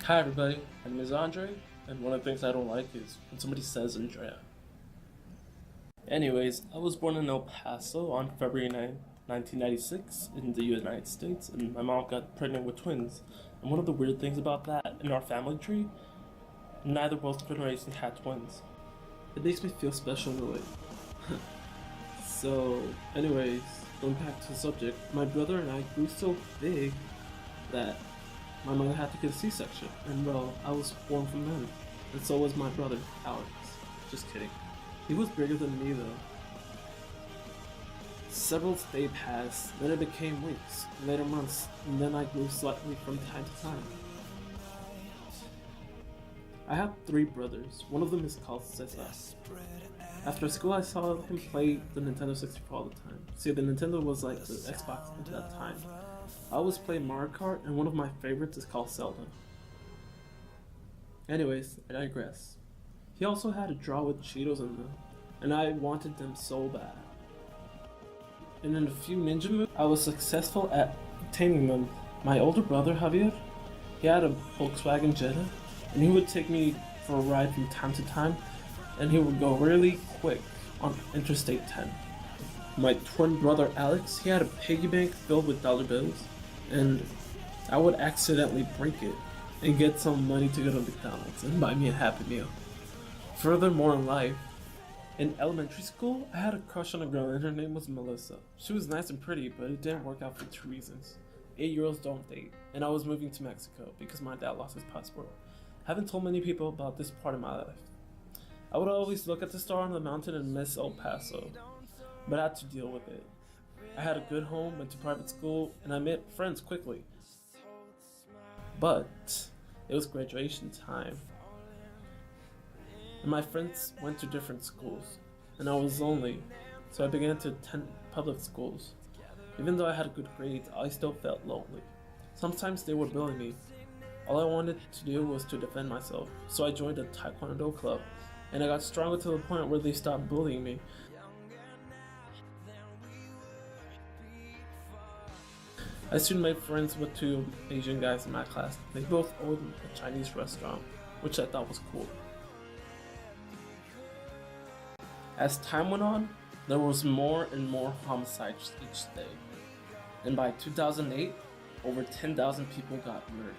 Hi everybody, my name is Andrei, and one of the things I don't like is when somebody says Andrea. Anyways, I was born in El Paso on February 1996 in the United States, and my mom got pregnant with twins. And one of the weird things about that, in our family tree, neither both generations had twins. It makes me feel special in a way. Anyways, going back to the subject, my brother and I grew so big that my mother had to get a C-section, and well, I was born from them, and so was my brother, Alex. Just kidding. He was bigger than me though. Several days passed, then it became weeks, later months, and then I grew slightly from time to time. I have three brothers. One of them is called Cesar. After school, I saw him play the Nintendo 64 all the time. See, the Nintendo was like the Xbox at that time. I always play Mario Kart, and one of my favorites is called Zelda. Anyways, I digress. He also had a drawer with Cheetos in them, and I wanted them so bad. And in a few ninja moves, I was successful at obtaining them. My older brother, Javier, he had a Volkswagen Jetta, and he would take me for a ride from time to time, and he would go really quick on Interstate 10. My twin brother Alex, he had a piggy bank filled with dollar bills, and I would accidentally break it and get some money to go to McDonald's and buy me a Happy Meal. Furthermore in life, in elementary school, I had a crush on a girl and her name was Melissa. She was nice and pretty, but it didn't work out for two reasons. 8-year-olds don't date, and I was moving to Mexico because my dad lost his passport. I haven't told many people about this part of my life. I would always look at the star on the mountain and miss El Paso, but I had to deal with it. I had a good home, went to private school, and I met friends quickly. But it was graduation time, and my friends went to different schools, and I was lonely, so I began to attend public schools. Even though I had good grades, I still felt lonely. Sometimes they would bully me. All I wanted to do was to defend myself, so I joined a Taekwondo club, and I got stronger to the point where they stopped bullying me. I soon made friends with two Asian guys in my class. They both owned a Chinese restaurant, which I thought was cool. As time went on, there was more and more homicides each day. And by 2008, over 10,000 people got murdered.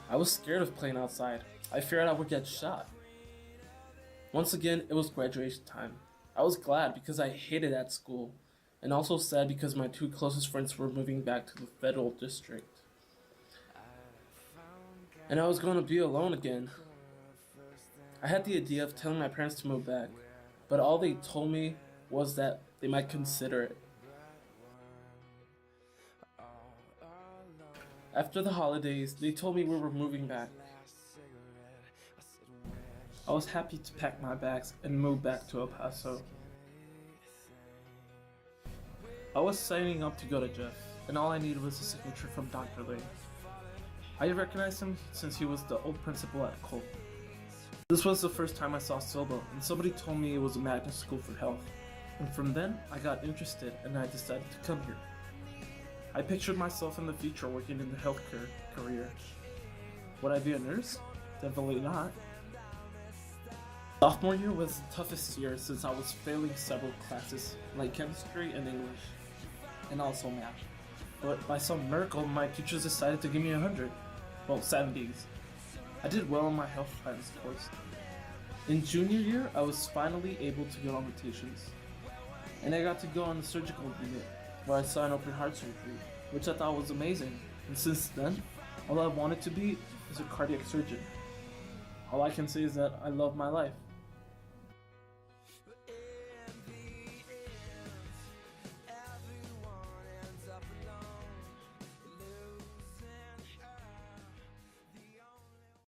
I was scared of playing outside. I feared I would get shot. Once again, it was graduation time. I was glad because I hated that school, and also sad because my two closest friends were moving back to the federal district. And I was going to be alone again. I had the idea of telling my parents to move back, but all they told me was that they might consider it. After the holidays, they told me we were moving back. I was happy to pack my bags and move back to El Paso. I was signing up to go to Jeff, and all I needed was a signature from Dr. Lane. I recognized him since he was the old principal at Cole. This was the first time I saw Silva, and somebody told me it was a magnet school for health. And from then, I got interested and I decided to come here. I pictured myself in the future working in the healthcare career. Would I be a nurse? Definitely not. Sophomore year was the toughest year since I was failing several classes, like chemistry and English, and also math. But by some miracle, my teachers decided to give me 100. Well, 70s. I did well in my health science course. In junior year, I was finally able to get on rotations. And I got to go on the surgical unit, where I saw an open heart surgery, which I thought was amazing. And since then, all I wanted to be is a cardiac surgeon. All I can say is that I love my life.